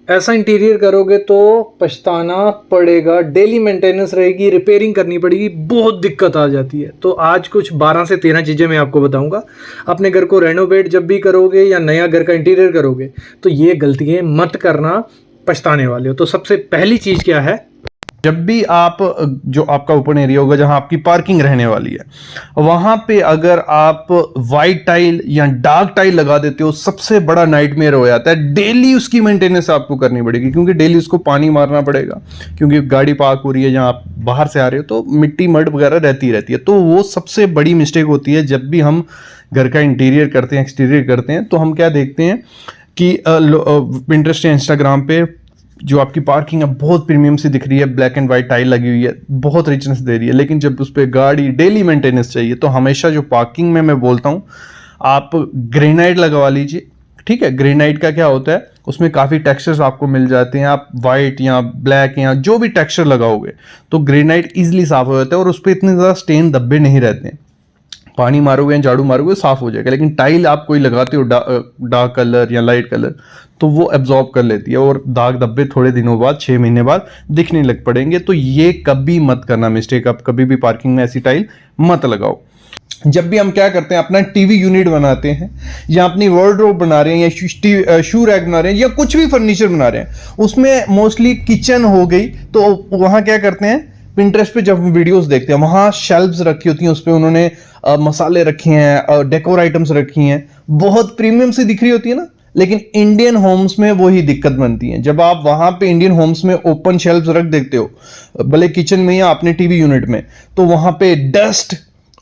ऐसा इंटीरियर करोगे तो पछताना पड़ेगा, डेली मेंटेनेंस रहेगी, रिपेयरिंग करनी पड़ेगी, बहुत दिक्कत आ जाती है। तो आज कुछ 12 से 13 चीज़ें मैं आपको बताऊंगा। अपने घर को रेनोवेट जब भी करोगे या नया घर का इंटीरियर करोगे तो ये गलतियाँ मत करना, पछताने वाले हो। तो सबसे पहली चीज़ क्या है, जब भी आप जो आपका ओपन एरिया होगा जहां आपकी पार्किंग रहने वाली है, वहां पे अगर आप वाइट टाइल या डार्क टाइल लगा देते हो, सबसे बड़ा नाइटमेयर हो जाता है। डेली उसकी मेंटेनेंस आपको करनी पड़ेगी, क्योंकि डेली उसको पानी मारना पड़ेगा, क्योंकि गाड़ी पार्क हो रही है जहां आप बाहर से आ रहे हो तो मिट्टी मड वगैरह रहती है। तो वो सबसे बड़ी मिस्टेक होती है जब भी हम घर का इंटीरियर करते हैं, एक्सटीरियर करते हैं। तो हम क्या देखते हैं कि पिंटरेस्ट या इंस्टाग्राम पे जो आपकी पार्किंग है बहुत प्रीमियम सी दिख रही है, ब्लैक एंड वाइट टाइल लगी हुई है, बहुत रिचनेस दे रही है, लेकिन जब उस पर गाड़ी डेली मेंटेनेंस चाहिए तो हमेशा जो पार्किंग में मैं बोलता हूँ आप ग्रेनाइट लगवा लीजिए। ठीक है, ग्रेनाइट का क्या होता है, उसमें काफ़ी टेक्सचर्स आपको मिल जाते हैं। आप वाइट या ब्लैक या जो भी टेक्सचर लगाओगे तो ग्रेनाइट ईजिली साफ हो जाता है और उस पर इतने ज़्यादा स्टेन धब्बे नहीं रहते हैं। पानी मारोगे या झाड़ू मारोगे साफ हो जाएगा। लेकिन टाइल आप कोई लगाते हो डार्क कलर या लाइट कलर, तो वो एब्जॉर्ब कर लेती है और दाग धब्बे थोड़े दिनों बाद, 6 महीने बाद दिखने लग पड़ेंगे। तो ये कभी मत करना मिस्टेक, आप कभी भी पार्किंग में ऐसी टाइल मत लगाओ। जब भी हम क्या करते हैं, अपना टीवी यूनिट बनाते हैं या अपनी वार्डरोब बना रहे हैं या शू रैक बना रहे हैं या कुछ भी फर्नीचर बना रहे हैं, उसमें मोस्टली किचन हो गई, तो वहां क्या करते हैं, पिंटरेस्ट पे जब वीडियोस देखते हैं वहां शेल्व्स रखी होती हैं, उस पर उन्होंने मसाले रखे हैं, डेकोर आइटम्स रखी हैं, बहुत प्रीमियम सी दिख रही होती है ना। लेकिन इंडियन होम्स में वही दिक्कत बनती है। जब आप वहां पे इंडियन होम्स में ओपन शेल्व्स रख देते हो, भले किचन में या अपने टीवी यूनिट में, तो वहां पे डस्ट,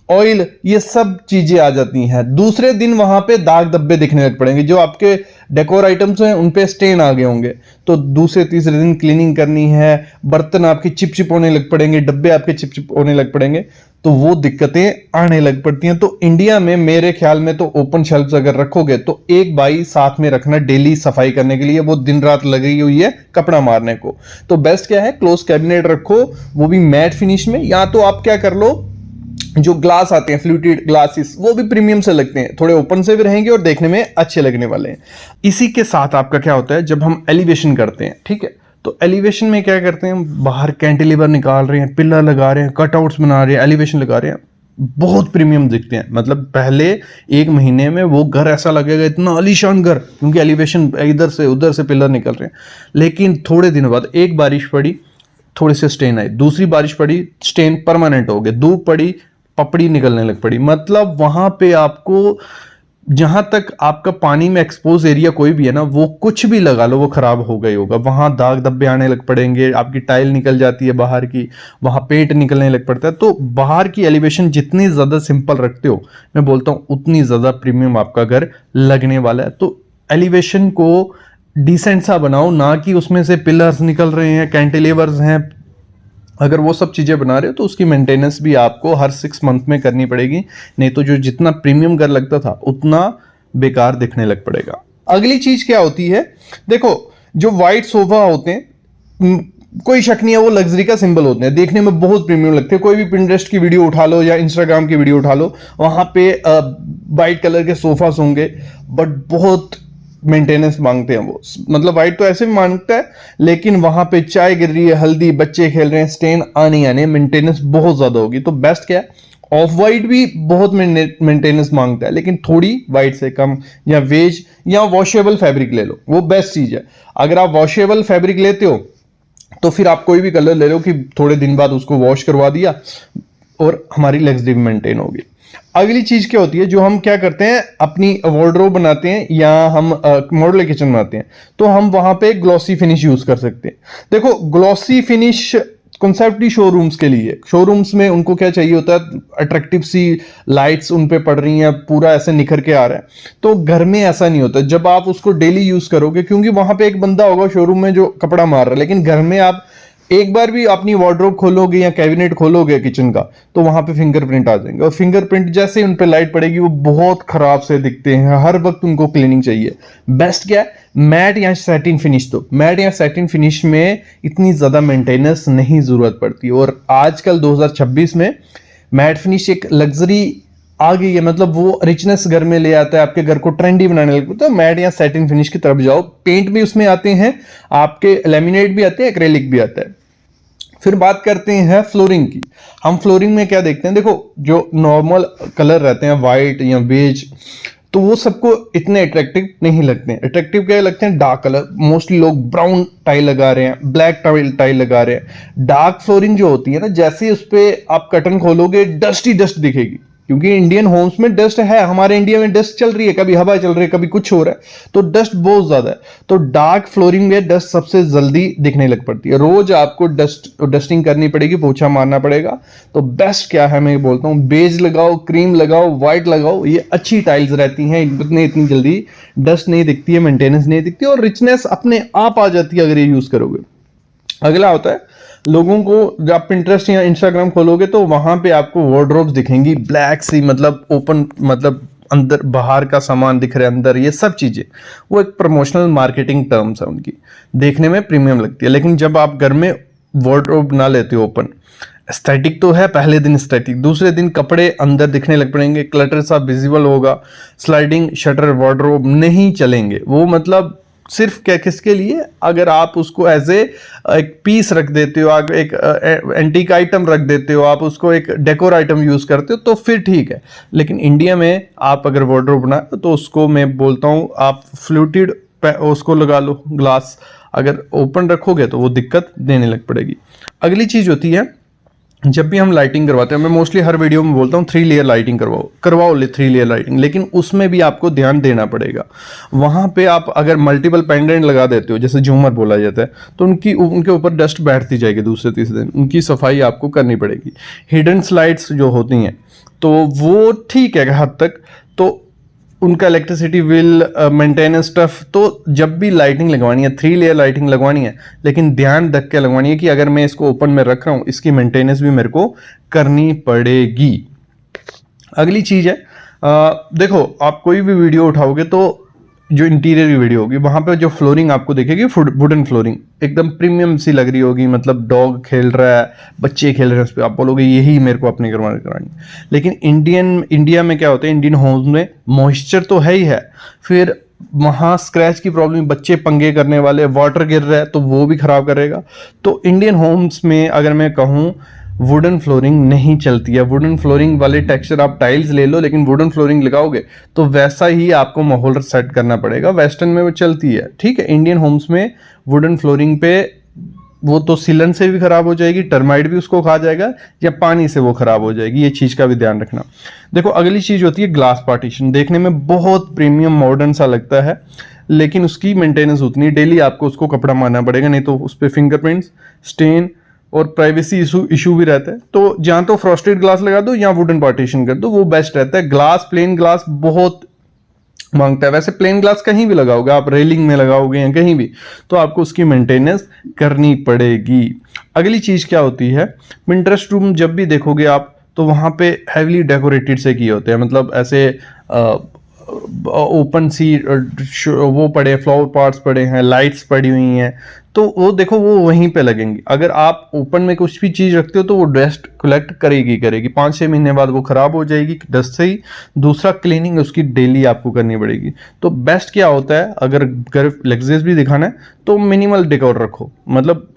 ऑयल, ये सब चीजें आ जाती हैं। दूसरे दिन वहां पे दाग धब्बे दिखने लग पड़ेंगे, जो आपके डेकोर आइटम्स हैं उन पे स्टेन आ गए होंगे। तो दूसरे तीसरे दिन क्लीनिंग करनी है, बर्तन आपके चिपचिप होने लग पड़ेंगे, डब्बे आपके चिपचिप होने लग पड़ेंगे, तो वो दिक्कतें आने लग पड़ती हैं। तो इंडिया में मेरे ख्याल में तो ओपन शेल्व्स अगर रखोगे तो एक बाई साथ में रखना डेली सफाई करने के लिए, वो दिन रात लगी हुई है कपड़ा मारने को। तो बेस्ट क्या है, क्लोज कैबिनेट रखो, वो भी मैट फिनिश में। या तो आप क्या कर लो, जो ग्लास आते हैं फ्लूटेड ग्लासेस, वो भी प्रीमियम से लगते हैं, थोड़े ओपन से भी रहेंगे और देखने में अच्छे लगने वाले हैं। इसी के साथ आपका क्या होता है, जब हम एलिवेशन करते हैं, ठीक है, तो एलिवेशन में क्या करते हैं, बाहर कैंटिलीवर निकाल रहे हैं, पिलर लगा रहे हैं, कटआउट्स बना रहे हैं, एलिवेशन लगा रहे हैं, बहुत प्रीमियम दिखते हैं। मतलब पहले 1 महीने में वो घर ऐसा लगेगा इतना आलीशान घर, क्योंकि एलिवेशन इधर से उधर से पिलर निकल रहे हैं। लेकिन थोड़े दिनों बाद एक बारिश पड़ी, थोड़े से स्टेन आए, दूसरी बारिश पड़ी, स्टेन परमानेंट हो गए, धूप पड़ी, पपड़ी निकलने लग पड़ी। मतलब वहां पे आपको, जहां तक आपका पानी में एक्सपोज एरिया कोई भी है ना, वो कुछ भी लगा लो वो खराब हो गई होगा। वहां दाग धब्बे आने लग पड़ेंगे, आपकी टाइल निकल जाती है बाहर की, वहां पेंट निकलने लग पड़ता है। तो बाहर की एलिवेशन जितनी ज्यादा सिंपल रखते हो, मैं बोलता हूं उतनी ज्यादा प्रीमियम आपका घर लगने वाला है। तो एलिवेशन को डिसेंट सा बनाओ, ना कि उसमें से पिलर्स निकल रहे हैं, कैंटिलीवर्स हैं। अगर वो सब चीज़ें बना रहे हो तो उसकी मेंटेनेंस भी आपको हर 6 मंथ में करनी पड़ेगी, नहीं तो जो जितना प्रीमियम घर लगता था उतना बेकार दिखने लग पड़ेगा। अगली चीज क्या होती है, देखो जो वाइट सोफा होते हैं, कोई शक नहीं है वो लग्जरी का सिंबल होते हैं, देखने में बहुत प्रीमियम लगते हैं। कोई भी पिंटरेस्ट की वीडियो उठा लो या इंस्टाग्राम की वीडियो उठा लो, वहां पे वाइट कलर के सोफास होंगे, बट बहुत मेंटेनेंस मांगते हैं वो। मतलब वाइट तो ऐसे भी मांगता है, लेकिन वहां पे चाय गिर रही है, हल्दी, बच्चे खेल रहे हैं, स्टेन आने मेंटेनेंस बहुत ज्यादा होगी। तो बेस्ट क्या है, ऑफ वाइट भी बहुत मेंटेनेंस मांगता है, लेकिन थोड़ी वाइट से कम, या वेज या वॉशेबल फैब्रिक ले लो, वो बेस्ट चीज है। अगर आप वॉशेबल फैब्रिक लेते हो तो फिर आप कोई भी कलर ले लो कि थोड़े दिन बाद उसको वॉश करवा दिया और हमारी लग्जरी मेंटेन होगी। अगली चीज क्या होती है, जो हम क्या करते हैं, अपनी वार्डरोब बनाते हैं या हम मॉड्यूलर किचन बनाते हैं, तो हम वहां पे ग्लॉसी फिनिश यूज कर सकते हैं। देखो ग्लॉसी फिनिश कॉन्सेप्ट ही शोरूम्स के लिए, शोरूम्स में उनको क्या चाहिए होता है, अट्रैक्टिव सी लाइट्स उन पे पड़ रही हैं, पूरा ऐसे निखर के आ रहा है। तो घर में ऐसा नहीं होता, जब आप उसको डेली यूज करोगे, क्योंकि वहां पे एक बंदा होगा शोरूम में जो कपड़ा मार रहा है, लेकिन घर में आप एक बार भी अपनी वार्डरोब खोलोगे या कैबिनेट खोलोगे किचन का, तो वहां पे फिंगरप्रिंट आ जाएंगे, और फिंगरप्रिंट जैसे ही उन पे लाइट पड़ेगी वो बहुत खराब से दिखते हैं, हर वक्त उनको क्लीनिंग चाहिए। बेस्ट क्या है, मैट या सैटिन फिनिश। तो मैट या सैटिन फिनिश में इतनी ज्यादा मेंटेनेंस नहीं जरूरत पड़ती, और आजकल 2026 में मैट फिनिश एक लग्जरी आ गई है, मतलब वो रिचनेस घर में ले आता है, आपके घर को ट्रेंडी बनाने लगता है। तो मैट या सैटिन फिनिश की तरफ जाओ। पेंट भी उसमें आते हैं आपके, लैमिनेट भी आते हैं, एक्रेलिक भी आता है। फिर बात करते हैं फ्लोरिंग की। हम फ्लोरिंग में क्या देखते हैं, देखो जो नॉर्मल कलर रहते हैं वाइट या बेज, तो वो सबको इतने अट्रैक्टिव नहीं लगते हैं। अट्रैक्टिव क्या लगते हैं, डार्क कलर। मोस्टली लोग ब्राउन टाइल लगा रहे हैं, ब्लैक टाइल लगा रहे हैं। डार्क फ्लोरिंग जो होती है ना, जैसे उस पर आप कर्टन खोलोगे डस्ट ही डस्ट दिखेगी, क्योंकि इंडियन होम्स में डस्ट है। हमारे इंडिया में डस्ट चल रही है, कभी हवा चल रही है, कभी कुछ हो रहा है, तो डस्ट बहुत ज्यादा है। तो डार्क फ्लोरिंग में डस्ट सबसे जल्दी दिखने लग पड़ती है। रोज आपको डस्टिंग करनी पड़ेगी, पोछा मारना पड़ेगा। तो बेस्ट क्या है, मैं बोलता हूँ बेज लगाओ, क्रीम लगाओ, व्हाइट लगाओ, ये अच्छी टाइल्स रहती हैं, इतनी जल्दी डस्ट नहीं दिखती है, मेंटेनेंस नहीं दिखती, और रिचनेस अपने आप आ जाती है अगर ये यूज करोगे। अगला होता है लोगों को, जब आप पिंटरेस्ट या इंस्टाग्राम खोलोगे तो वहां पे आपको वार्डरोब्स दिखेंगी ब्लैक सी, मतलब ओपन, मतलब अंदर बाहर का सामान दिख रहा है अंदर, ये सब चीजें वो एक प्रमोशनल मार्केटिंग टर्म्स है उनकी, देखने में प्रीमियम लगती है। लेकिन जब आप घर में वार्डरोब ना लेते हो ओपन, एस्थेटिक तो है पहले दिन एस्थेटिक, दूसरे दिन कपड़े अंदर दिखने लग पड़ेंगे, क्लटर सा विजिबल होगा, स्लाइडिंग शटर वार्डरोब नहीं चलेंगे वो। मतलब सिर्फ क्या, किसके लिए, अगर आप उसको एज एक पीस रख देते हो, आप एक एंटीक आइटम रख देते हो, आप उसको एक डेकोर आइटम यूज करते हो, तो फिर ठीक है। लेकिन इंडिया में आप अगर वार्डरोब बनाए तो उसको मैं बोलता हूँ आप फ्लूटेड उसको लगा लो ग्लास। अगर ओपन रखोगे तो वो दिक्कत देने लग पड़ेगी। अगली चीज होती है, जब भी हम लाइटिंग करवाते हैं, मैं मोस्टली हर वीडियो में बोलता हूँ 3 लेयर लाइटिंग करवाओ 3 लेयर लाइटिंग, लेकिन उसमें भी आपको ध्यान देना पड़ेगा। वहां पे आप अगर मल्टीपल पेंडेंट लगा देते हो, जैसे झूमर बोला जाता है, तो उनके ऊपर डस्ट बैठती जाएगी, दूसरे तीसरे दिन उनकी सफाई आपको करनी पड़ेगी। हिडन स्लाइड्स जो होती हैं तो वो ठीक है हद तक, तो उनका इलेक्ट्रिसिटी बिल, मेंटेनेंस स्टफ। तो जब भी लाइटिंग लगवानी है, 3 लेयर लाइटिंग लगवानी है, लेकिन ध्यान रख के लगवानी है कि अगर मैं इसको ओपन में रख रहा हूं, इसकी मेंटेनेंस भी मेरे को करनी पड़ेगी। अगली चीज है, देखो आप कोई भी वीडियो उठाओगे तो जो इंटीरियर की वीडियो होगी वहां पे जो फ्लोरिंग आपको दिखेगी वुडन फ्लोरिंग एकदम प्रीमियम सी लग रही होगी, मतलब डॉग खेल रहा है, बच्चे खेल रहे हैं उस पर, आप बोलोगे यही मेरे को अपने करानी। लेकिन इंडिया में क्या होता है, इंडियन होम्स में मॉइस्चर तो है ही है, फिर वहां स्क्रैच की प्रॉब्लम, बच्चे पंगे करने वाले, वाटर गिर रहा है तो वो भी खराब करेगा। तो इंडियन होम्स में अगर मैं कहूँ वुडन फ्लोरिंग नहीं चलती है। वुडन फ्लोरिंग वाले टेक्सचर आप टाइल्स ले लो, लेकिन वुडन फ्लोरिंग लगाओगे तो वैसा ही आपको माहौल सेट करना पड़ेगा। वेस्टर्न में वो चलती है, ठीक है। इंडियन होम्स में वुडन फ्लोरिंग पे वो तो सीलन से भी खराब हो जाएगी, टर्माइट भी उसको खा जाएगा, या पानी से वो खराब हो जाएगी, ये चीज का भी ध्यान रखना। देखो अगली चीज होती है ग्लास पार्टीशन। देखने में बहुत प्रीमियम मॉडर्न सा लगता है, लेकिन उसकी मेंटेनेंस उतनी, डेली आपको उसको कपड़ा मारना पड़ेगा, नहीं तो उस पर फिंगरप्रिंट्स, स्टेन और प्राइवेसी इशू भी रहता है। तो जहां तो फ्रॉस्टेड ग्लास लगा दो या वुडन पार्टीशन कर दो, वो बेस्ट रहता है। ग्लास, प्लेन ग्लास बहुत मांगता है। वैसे प्लेन ग्लास कहीं भी लगाओगे, आप रेलिंग में लगाओगे या कहीं भी, तो आपको उसकी मेंटेनेंस करनी पड़ेगी। अगली चीज क्या होती है, पिंटरेस्ट रूम जब भी देखोगे आप तो वहां पे हैवीली डेकोरेटेड से किए होते हैं, मतलब ऐसे ओपन सी वो पड़े, फ्लावर पॉट्स पड़े हैं, लाइट्स पड़ी हुई हैं, तो वो देखो वो वहीं पे लगेंगी। अगर आप ओपन में कुछ भी चीज रखते हो तो वो डस्ट कलेक्ट करेगी 5-6 महीने बाद वो खराब हो जाएगी डस्ट से ही। दूसरा, क्लीनिंग उसकी डेली आपको करनी पड़ेगी। तो बेस्ट क्या होता है, अगर घर लग्जरियस भी दिखाना है तो मिनिमल डेकोर रखो, मतलब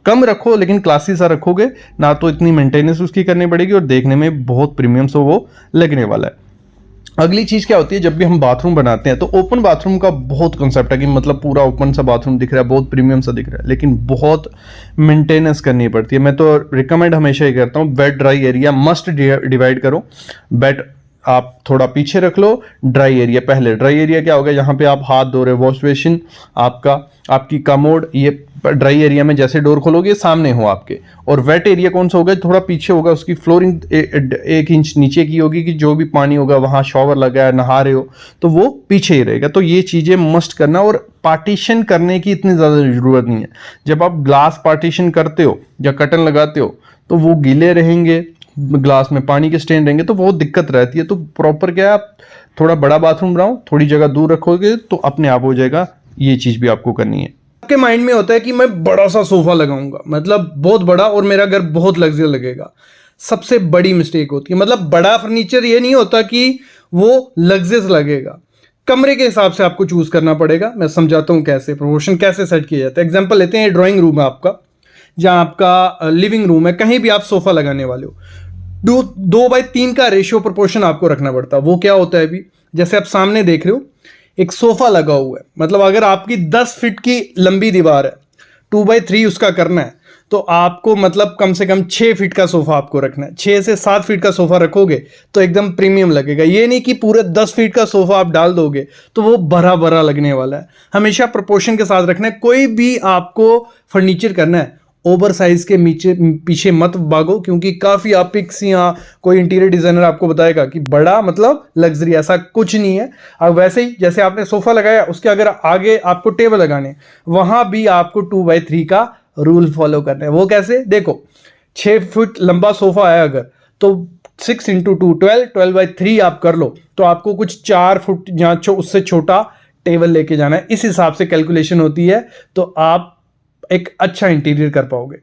कम रखो लेकिन क्लासी सा रखोगे ना, तो इतनी मेंटेनेंस उसकी करनी पड़ेगी और देखने में बहुत प्रीमियम से वो लगने वाला है। अगली चीज क्या होती है, जब भी हम बाथरूम बनाते हैं तो ओपन बाथरूम का बहुत कंसेप्ट है कि मतलब पूरा ओपन सा बाथरूम दिख रहा है, बहुत प्रीमियम सा दिख रहा है, लेकिन बहुत मेंटेनेंस करनी पड़ती है। मैं तो रिकमेंड हमेशा ही करता हूँ, wet dry area must divide करो। वेट आप थोड़ा पीछे रख लो, ड्राई एरिया पहले। ड्राई एरिया क्या होगा, यहाँ पे आप हाथ धो रहे, वॉश बेसिन आपकी कमोड, ये ड्राई एरिया में जैसे डोर खोलोगे सामने हो आपके। और वेट एरिया कौन सा होगा, थोड़ा पीछे होगा, उसकी फ्लोरिंग 1 इंच नीचे की होगी कि जो भी पानी होगा, वहां शॉवर लगा है, नहा रहे हो तो वो पीछे ही रहेगा। तो ये चीजें मस्ट करना, और पार्टीशन करने की इतनी ज्यादा जरूरत नहीं है। जब आप ग्लास पार्टीशन करते हो या कर्टन लगाते हो तो वो गीले रहेंगे, ग्लास में पानी के स्टेन रहेंगे, तो बहुत दिक्कत रहती है। तो प्रॉपर क्या है, आप थोड़ा बड़ा बाथरूम बनाओ, थोड़ी जगह दूर रखोगे तो अपने आप हो जाएगा। ये चीज भी आपको करनी है। आपके माइंड में होता है कि मैं बड़ा सा सोफा लगाऊंगा, मतलब बहुत बड़ा, और मेरा घर बहुत लग्जरी लगेगा। सबसे बड़ी मिस्टेक होती है। मतलब बड़ा फर्नीचर ये नहीं होता कि वो लग्जरियस लगेगा, कमरे के हिसाब से आपको चूज करना पड़ेगा। मैं समझाता हूँ कैसे प्रोपोर्शन कैसे सेट किया जाता है। एग्जांपल लेते हैं, ड्राइंग रूम है आपका, जहां आपका लिविंग रूम है, कहीं भी आप सोफा लगाने वाले हो, 2:3 का रेशियो प्रोपोर्शन आपको रखना पड़ता है। वो क्या होता है, अभी जैसे आप सामने देख रहे हो एक सोफा लगा हुआ है, मतलब अगर आपकी 10 फीट की लंबी दीवार है, 2/3 उसका करना है, तो आपको मतलब कम से कम 6 फीट का सोफा आपको रखना है। 6 से 7 फीट का सोफा रखोगे तो एकदम प्रीमियम लगेगा। ये नहीं कि पूरे 10 फीट का सोफा आप डाल दोगे तो वो भरा भरा लगने वाला है। हमेशा प्रोपोर्शन के साथ रखना है। कोई भी आपको फर्नीचर करना है, ओवर साइज के पीछे मत भागो, क्योंकि काफी आप पिक्स या कोई इंटीरियर डिजाइनर आपको बताएगा कि बड़ा मतलब लग्जरी, ऐसा कुछ नहीं है। अब वैसे ही जैसे आपने सोफा लगाया, उसके अगर आगे आपको टेबल लगाने, वहां भी आपको 2/3 का रूल फॉलो करना है। वो कैसे, देखो 6 फुट लंबा सोफा है अगर, तो 6 × 2 12/3 आप कर लो, तो आपको कुछ 4 फुट या उससे छोटा टेबल लेके जाना है। इस हिसाब से कैलकुलेशन होती है, तो आप एक अच्छा इंटीरियर कर पाओगे।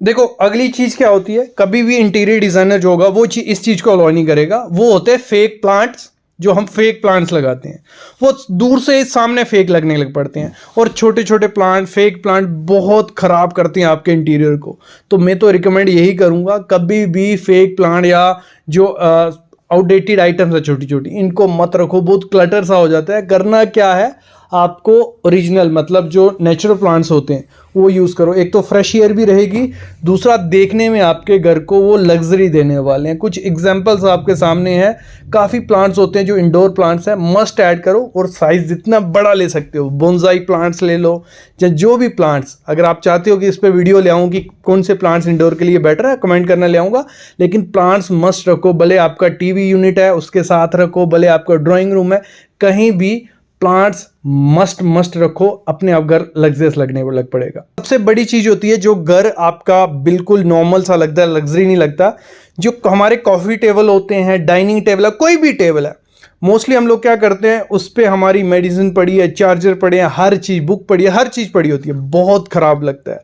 देखो अगली चीज क्या होती है, कभी भी इंटीरियर डिजाइनर जो होगा वो इस चीज को अलाउ नहीं करेगा। वो होते हैं फेक प्लांट्स, जो हम फेक प्लांट्स लगाते हैं, वो दूर से सामने फेक लगने लग पड़ते हैं, और छोटे छोटे प्लांट, फेक प्लांट बहुत खराब करते हैं आपके इंटीरियर को। तो मैं तो रिकमेंड यही करूंगा, कभी भी फेक प्लांट या जो आउटडेटेड आइटम्स है छोटी छोटी, इनको मत रखो, बहुत क्लटर सा हो जाता है। करना क्या है, आपको ओरिजिनल मतलब जो नेचुरल प्लांट्स होते हैं वो यूज़ करो। एक तो फ्रेश एयर भी रहेगी, दूसरा देखने में आपके घर को वो लग्जरी देने वाले हैं। कुछ एग्जांपल्स आपके सामने हैं, काफ़ी प्लांट्स होते हैं जो इंडोर प्लांट्स हैं, मस्ट ऐड करो, और साइज़ जितना बड़ा ले सकते हो, बोनसाई प्लांट्स ले लो या जो भी प्लांट्स। अगर आप चाहते हो कि इस पर वीडियो ले आऊँ कि कौन से प्लांट्स इंडोर के लिए बेटर है, कमेंट करना, ले आऊँगा। लेकिन प्लांट्स मस्ट रखो, भले आपका टीवी यूनिट है उसके साथ रखो, भले आपका ड्राइंग रूम है, कहीं भी प्लांट्स मस्ट रखो, अपने आप घर लग्जरियस लगने लग पड़ेगा। सबसे बड़ी चीज होती है, जो घर आपका बिल्कुल नॉर्मल सा लगता है, लग्जरी नहीं लगता, जो हमारे कॉफी टेबल होते हैं, डाइनिंग टेबल है, कोई भी टेबल है, मोस्टली हम लोग क्या करते हैं, उस पर हमारी मेडिसिन पड़ी है, चार्जर पड़े हैं, हर चीज़, बुक पड़ी है, हर चीज़ पड़ी होती है, बहुत ख़राब लगता है।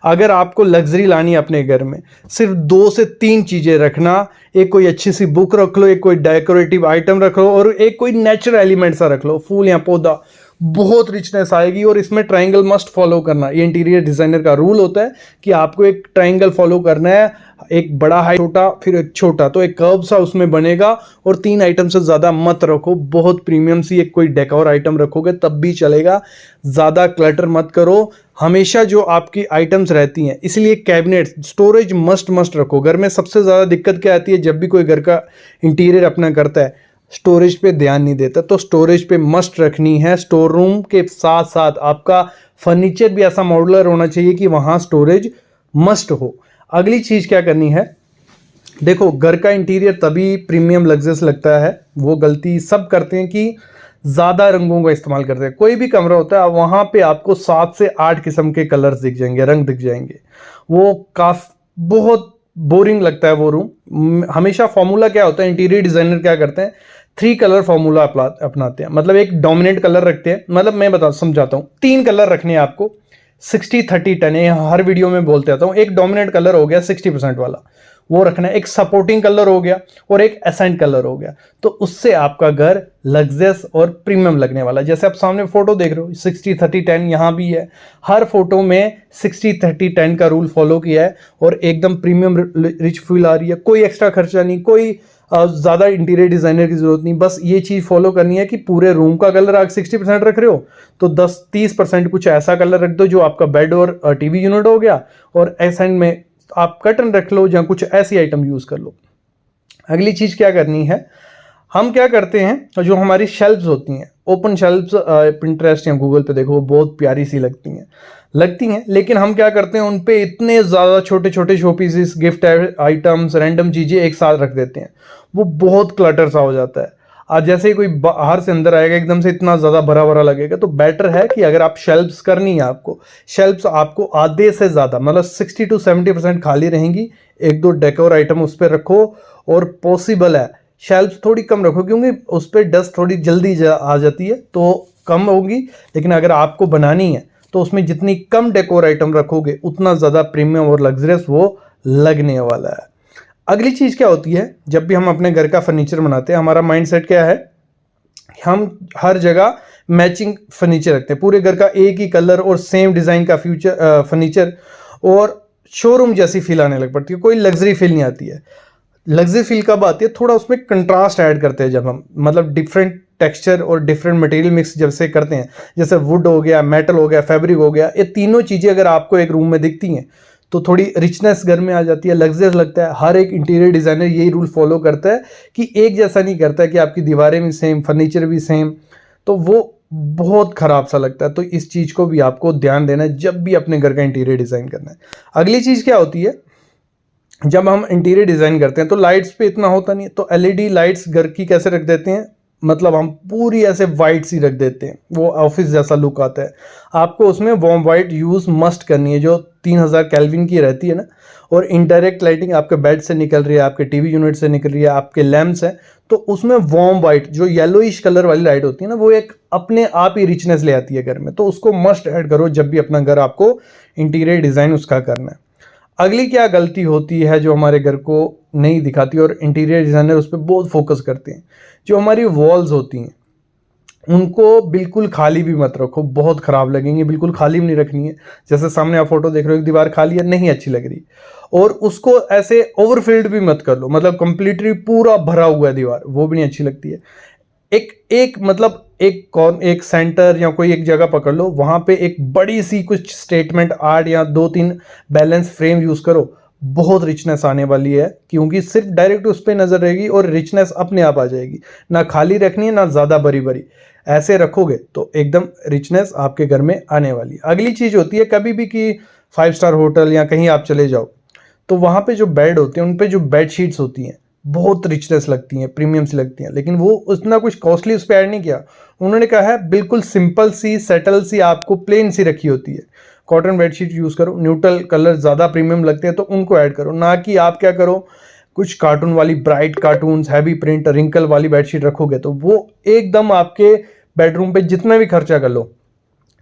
अगर आपको लग्जरी लानी है अपने घर में, सिर्फ 2 से 3 चीज़ें रखना। एक कोई अच्छी सी बुक रख लो, एक कोई डेकोरेटिव आइटम रख लो, और एक कोई नेचुरल एलिमेंट सा रख लो, फूल या पौधा, बहुत रिचनेस आएगी। और इसमें ट्रायंगल मस्ट फॉलो करना, ये इंटीरियर डिज़ाइनर का रूल होता है कि आपको एक ट्रायंगल फॉलो करना है, एक बड़ा है, छोटा, फिर एक छोटा, तो एक कर्व सा उसमें बनेगा। और 3 आइटम से ज़्यादा मत रखो, बहुत प्रीमियम सी एक कोई डेकोर आइटम रखोगे तब भी चलेगा, ज़्यादा क्लटर मत करो। हमेशा जो आपकी आइटम्स रहती हैं, इसलिए कैबिनेट, स्टोरेज मस्ट रखो। घर में सबसे ज़्यादा दिक्कत क्या आती है, जब भी कोई घर का इंटीरियर अपना करता है, स्टोरेज पे ध्यान नहीं देता, तो स्टोरेज पे मस्ट रखनी है। स्टोर रूम के साथ साथ आपका फर्नीचर भी ऐसा मॉड्यूलर होना चाहिए कि वहाँ स्टोरेज मस्ट हो। अगली चीज़ क्या करनी है, देखो घर का इंटीरियर तभी प्रीमियम लग्जरियस लगता है, वो गलती सब करते हैं कि ज़्यादा रंगों का इस्तेमाल करते हैं। कोई भी कमरा होता है, वहाँ पे आपको 7 से 8 किस्म के कलर्स दिख जाएंगे, रंग दिख जाएंगे, वो बहुत बोरिंग लगता है वो रूम। हमेशा फॉर्मूला क्या होता है, इंटीरियर डिज़ाइनर क्या करते हैं, 3 कलर फॉर्मूला अपनाते हैं। मतलब एक डोमिनेंट कलर रखते हैं, मतलब मैं समझाता हूँ, 3 कलर रखने हैं आपको, 60-30-10, हर वीडियो में बोलते आता हूँ। एक डोमिनेंट कलर हो गया 60% वाला, वो रखना है, एक सपोर्टिंग कलर हो गया, और एक एसेंट कलर हो गया। तो उससे आपका घर लग्जरियस और प्रीमियम लगने वाला है। जैसे आप सामने फोटो देख रहे हो, 60-30-10 यहाँ भी है, हर फोटो में 60-30-10 का रूल फॉलो किया है, और एकदम प्रीमियम रिच फील आ रही है। कोई एक्स्ट्रा खर्चा नहीं, कोई ज़्यादा इंटीरियर डिज़ाइनर की ज़रूरत नहीं, बस ये चीज़ फॉलो करनी है कि पूरे रूम का कलर आप 60% रख रहे हो, तो 10-30% कुछ ऐसा कलर रख दो जो आपका बेड और टीवी यूनिट हो गया, और एसेंट में आप कर्टन रख लो या कुछ ऐसी आइटम यूज़ कर लो। अगली चीज़ क्या करनी है, हम क्या करते हैं, जो हमारी शेल्फ्स होती हैं, ओपन शेल्फ्स, पिंटरेस्ट या गूगल पे देखो, वो बहुत प्यारी सी लगती हैं, लेकिन हम क्या करते हैं, उन पे इतने ज़्यादा छोटे छोटे show pieces, gift items, random चीज़ें एक साथ रख देते हैं, वो बहुत क्लटर सा हो जाता है। आज जैसे ही कोई बाहर से अंदर आएगा, एकदम से इतना ज़्यादा भरा भरा लगेगा। तो बेटर है कि अगर आप शेल्फ्स करनी है, आपको शेल्फ्स आपको आधे से ज़्यादा, मतलब 60 to 70% खाली रहेंगी, 1-2 डेकोर आइटम उस पर रखो, और पॉसिबल है शेल्फ्स थोड़ी कम रखो, क्योंकि उस पर डस्ट थोड़ी जल्दी आ जाती है, तो कम होगी। लेकिन अगर आपको बनानी है तो उसमें जितनी कम डेकोर आइटम रखोगे, उतना ज़्यादा प्रीमियम और लग्जरियस वो लगने वाला है। अगली चीज़ क्या होती है, जब भी हम अपने घर का फर्नीचर बनाते हैं, हमारा माइंडसेट क्या है, हम हर जगह मैचिंग फर्नीचर रखते हैं, पूरे घर का एक ही कलर और सेम डिज़ाइन का फर्नीचर, और शोरूम जैसी फील आने लग पड़ती है, कोई लग्जरी फील नहीं आती है। लग्जरी फील कब आती है, थोड़ा उसमें कंट्रास्ट ऐड करते हैं जब हम, मतलब डिफरेंट टेक्सचर और डिफरेंट मटेरियल मिक्स जब से करते हैं, जैसे वुड हो गया, मेटल हो गया, फैब्रिक हो गया, ये तीनों चीज़ें अगर आपको एक रूम में दिखती हैं तो थोड़ी रिचनेस घर में आ जाती है, लग्जरियस लगता है। हर एक इंटीरियर डिज़ाइनर यही रूल फॉलो करता है कि एक जैसा नहीं करता है कि आपकी दीवारें भी सेम, फर्नीचर भी सेम, तो वो बहुत ख़राब सा लगता है। तो इस चीज़ को भी आपको ध्यान देना है जब भी अपने घर का इंटीरियर डिज़ाइन करना है। अगली चीज़ क्या होती है, जब हम इंटीरियर डिज़ाइन करते हैं तो लाइट्स पे इतना होता नहीं है, तो एलईडी लाइट्स घर की कैसे रख देते हैं, मतलब हम पूरी ऐसे वाइट सी रख देते हैं, वो ऑफिस जैसा लुक आता है। आपको उसमें वार्म वाइट यूज़ मस्ट करनी है, जो 3000 केल्विन की रहती है ना, और इनडायरेक्ट लाइटिंग आपके बेड से निकल रही है, आपके टीवी यूनिट से निकल रही है, आपके लैंप्स हैं, तो उसमें वार्म वाइट जो येलोइश कलर वाली लाइट होती है ना, वो एक अपने आप ही रिचनेस ले आती है घर में, तो उसको मस्ट ऐड करो जब भी अपना घर आपको इंटीरियर डिज़ाइन उसका करना है। अगली क्या गलती होती है जो हमारे घर को नहीं दिखाती और इंटीरियर डिज़ाइनर उस पर बहुत फोकस करते हैं, जो हमारी वॉल्स होती हैं उनको बिल्कुल खाली भी मत रखो, बहुत ख़राब लगेंगे, बिल्कुल खाली भी नहीं रखनी है। जैसे सामने आप फोटो देख रहे हो, एक दीवार खाली है, नहीं अच्छी लग रही, और उसको ऐसे ओवरफिल्ड भी मत कर लो, मतलब कंप्लीटली पूरा भरा हुआ है दीवार, वो भी नहीं अच्छी लगती है। मतलब एक सेंटर या कोई एक जगह पकड़ लो, वहां पे एक बड़ी सी कुछ स्टेटमेंट आर्ट या 2-3 बैलेंस फ्रेम यूज करो, बहुत रिचनेस आने वाली है, क्योंकि सिर्फ डायरेक्ट उस पर नजर रहेगी और रिचनेस अपने आप आ जाएगी। ना खाली रखनी है ना ज़्यादा बड़ी बड़ी, ऐसे रखोगे तो एकदम रिचनेस आपके घर में आने वाली है। अगली चीज़ होती है, कभी भी कि 5 स्टार होटल या कहीं आप चले जाओ तो वहाँ पे जो बेड होते हैं उन पे जो बेड शीट्स होती हैं बहुत रिचनेस लगती हैं, प्रीमियम सी लगती हैं, लेकिन वो उतना कुछ कॉस्टली उस पर ऐड नहीं किया। उन्होंने कहा है बिल्कुल सिंपल सी, सेटल सी, आपको प्लेन सी रखी होती है। कॉटन बेडशीट यूज़ करो, न्यूट्रल कलर ज़्यादा प्रीमियम लगते हैं तो उनको ऐड करो, ना कि आप क्या करो कुछ कार्टून वाली, bright cartoons, heavy print, wrinkle वाली बेडशीट रखोगे तो वो एकदम आपके बेडरूम पे जितना भी खर्चा कर लो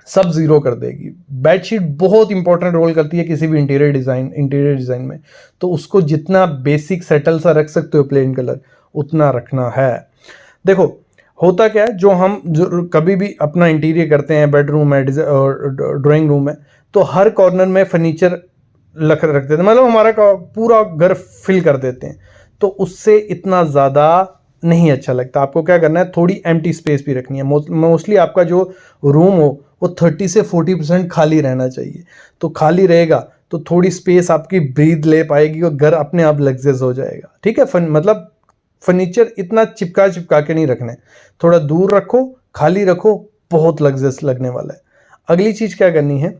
सब जीरो कर देगी। बेडशीट बहुत इंपॉर्टेंट रोल करती है किसी भी इंटीरियर डिज़ाइन में, तो उसको जितना बेसिक सेटल सा रख सकते हो प्लेन कलर, उतना रखना है। देखो होता क्या है, जो कभी भी अपना इंटीरियर करते हैं, बेडरूम है और ड्राइंग रूम है, तो हर कॉर्नर में फर्नीचर रख देते हैं, मतलब हमारा पूरा घर फिल कर देते हैं, तो उससे इतना ज़्यादा नहीं अच्छा लगता। आपको क्या करना है, थोड़ी एम्प्टी स्पेस भी रखनी है। मोस्टली आपका जो रूम हो वो 30 से 40% खाली रहना चाहिए, तो खाली रहेगा तो थोड़ी स्पेस आपकी ब्रीथ ले पाएगी और घर अपने आप लग्जरियस हो जाएगा। ठीक है, मतलब फर्नीचर इतना चिपका के नहीं रखना है, थोड़ा दूर रखो, खाली रखो, बहुत लग्जरियस लगने वाला है। अगली चीज़ क्या करनी है,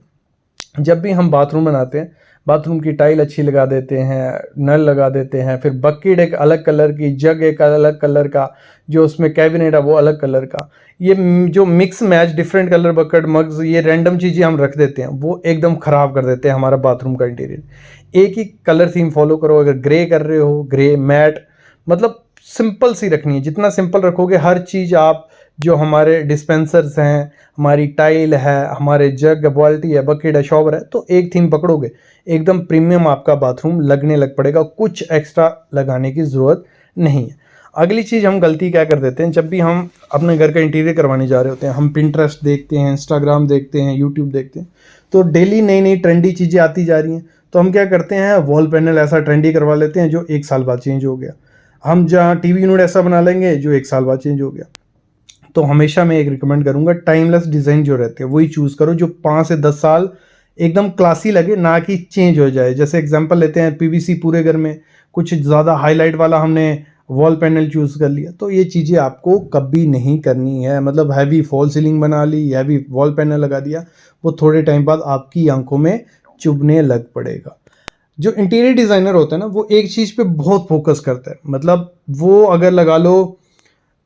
जब भी हम बाथरूम बनाते हैं, बाथरूम की टाइल अच्छी लगा देते हैं, नल लगा देते हैं, फिर बकेट एक अलग कलर की, जग एक अलग कलर का, जो उसमें कैबिनेट है वो अलग कलर का, ये जो mix match different colour bucket, mugs, ये रैंडम चीज़ें हम रख देते हैं, वो एकदम ख़राब कर देते हैं हमारा बाथरूम का इंटीरियर। एक ही कलर थीम फॉलो करो, अगर ग्रे कर रहे हो ग्रे, मैट, मतलब सिंपल सी रखनी है। जितना सिंपल रखोगे, हर चीज़ आप जो हमारे डिस्पेंसर्स हैं, हमारी टाइल है, हमारे जग, बाल्टी है, बकेट है, शॉवर है, तो एक थीम पकड़ोगे एकदम प्रीमियम आपका बाथरूम लगने लग पड़ेगा, कुछ एक्स्ट्रा लगाने की ज़रूरत नहीं है। अगली चीज़ हम गलती क्या कर देते हैं, जब भी हम अपने घर का इंटीरियर करवाने जा रहे होते हैं, हम पिंटरेस्ट देखते हैं, इंस्टाग्राम देखते हैं, यूट्यूब देखते हैं, तो डेली नई नई ट्रेंडी चीज़ें आती जा रही हैं, तो हम क्या करते हैं, वॉल पैनल ऐसा ट्रेंडी करवा लेते हैं जो 1 साल बाद चेंज हो गया। हम जहाँ टीवी यूनिट ऐसा बना लेंगे जो 1 साल बाद चेंज हो गया। तो हमेशा मैं एक रिकमेंड करूंगा, टाइमलेस डिज़ाइन जो रहते हैं वही चूज़ करो, जो 5 से 10 साल एकदम क्लासी लगे, ना कि चेंज हो जाए। जैसे एग्जांपल लेते हैं, पीवीसी पूरे घर में, कुछ ज़्यादा हाईलाइट वाला हमने वॉल पैनल चूज़ कर लिया, तो ये चीज़ें आपको कभी नहीं करनी है। मतलब हैवी फॉल सीलिंग बना ली, हैवी वॉल पैनल लगा दिया, वो थोड़े टाइम बाद आपकी आंखों में चुभने लग पड़ेगा। जो इंटीरियर डिज़ाइनर होता है ना, वो एक चीज़ पे बहुत फोकस करता है, मतलब वो अगर लगा लो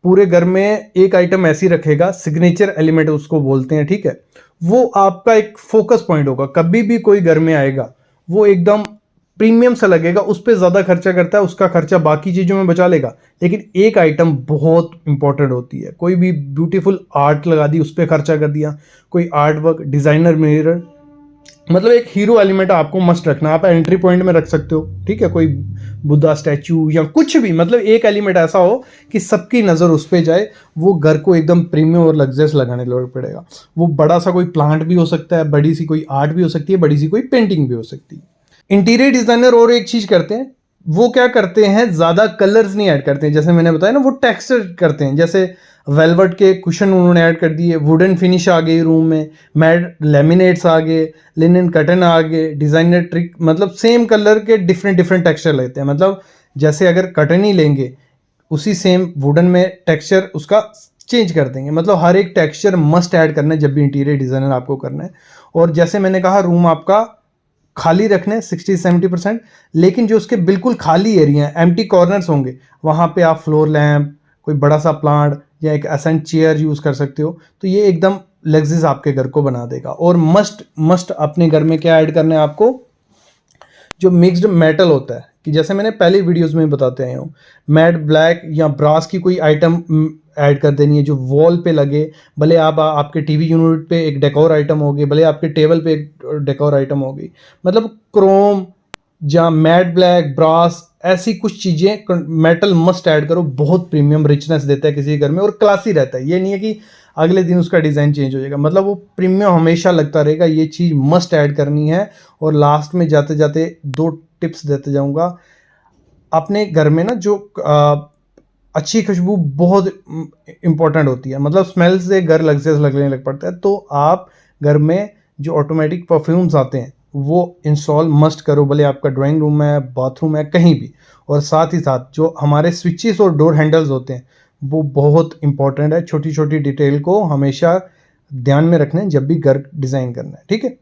पूरे घर में एक आइटम ऐसी रखेगा, सिग्नेचर एलिमेंट उसको बोलते हैं, ठीक है, वो आपका एक फोकस पॉइंट होगा। कभी भी कोई घर में आएगा वो एकदम प्रीमियम सा लगेगा, उस पर ज़्यादा खर्चा करता है, उसका खर्चा बाकी चीज़ों में बचा लेगा, लेकिन एक आइटम बहुत इंपॉर्टेंट होती है। कोई भी ब्यूटीफुल आर्ट लगा दी, उस पर खर्चा कर दिया, कोई आर्ट वर्क, डिज़ाइनर मिरर, मतलब एक हीरो एलिमेंट आपको मस्ट रखना, आप एंट्री पॉइंट में रख सकते हो, ठीक है, कोई बुद्धा स्टैचू या कुछ भी, मतलब एक एलिमेंट ऐसा हो कि सबकी नज़र उस पे जाए, वो घर को एकदम प्रीमियम और लग्जरियस लगाने लग पड़ेगा। वो बड़ा सा कोई प्लांट भी हो सकता है, बड़ी सी कोई आर्ट भी हो सकती है, बड़ी सी कोई पेंटिंग भी हो सकती है। इंटीरियर डिजाइनर और एक चीज़ करते हैं, वो क्या करते हैं, ज़्यादा कलर्स नहीं ऐड करते हैं, जैसे मैंने बताया ना, वो टेक्सचर करते हैं। जैसे वेलवेट के कुशन उन्होंने ऐड कर दिए, वुडन फिनिश आ गई रूम में, मैट लेमिनेट्स आ गए, लिनन कर्टन आ गए, डिजाइनर ट्रिक, मतलब सेम कलर के डिफरेंट डिफरेंट टेक्सचर लेते हैं। मतलब जैसे अगर कर्टन ही लेंगे, उसी सेम वुडन में टेक्सचर उसका चेंज कर देंगे। मतलब हर एक टेक्सचर मस्ट ऐड करना है जब भी इंटीरियर डिजाइनर आपको करना है। और जैसे मैंने कहा, रूम आपका खाली रखने 60-70%, लेकिन जो उसके बिल्कुल खाली एरिया हैं, एम्प्टी कॉर्नर्स होंगे, वहाँ पे आप फ्लोर लैम्प, कोई बड़ा सा प्लांट या एक एसेंट चेयर यूज़ कर सकते हो। तो ये एकदम लग्जरियस आपके घर को बना देगा। और मस्ट अपने घर में क्या ऐड करना है आपको, जो मिक्स्ड मेटल होता है, कि जैसे मैंने पहले वीडियोस में बताते आया हूँ, मैट ब्लैक या ब्रास की कोई आइटम ऐड कर देनी है जो वॉल पे लगे। भले आप आपके टीवी यूनिट पे एक डेकोर आइटम होगी, भले आपके टेबल पे एक डेकोर आइटम होगी। मतलब क्रोम या मैट ब्लैक, ब्रास, ऐसी कुछ चीज़ें मेटल मस्ट ऐड करो। बहुत प्रीमियम रिचनेस देता है किसी घर में और क्लासी रहता है। ये नहीं है कि अगले दिन उसका डिज़ाइन चेंज हो जाएगा, मतलब वो प्रीमियम हमेशा लगता रहेगा। ये चीज़ मस्ट ऐड करनी है। और लास्ट में जाते जाते 2 टिप्स देते जाऊंगा। अपने घर में ना जो अच्छी खुशबू बहुत इंपॉर्टेंट होती है, मतलब स्मेल से घर लग्जरियस लगने लग पड़ता है। तो आप घर में जो ऑटोमेटिक परफ्यूम्स आते हैं वो इंस्टॉल मस्ट करो, भले आपका ड्राइंग रूम है, बाथरूम है, कहीं भी। और साथ ही साथ जो हमारे स्विचेस और डोर हैंडल्स होते हैं वो बहुत इंपॉर्टेंट है। छोटी छोटी डिटेल को हमेशा ध्यान में रखना है जब भी घर डिज़ाइन करना है, ठीक है।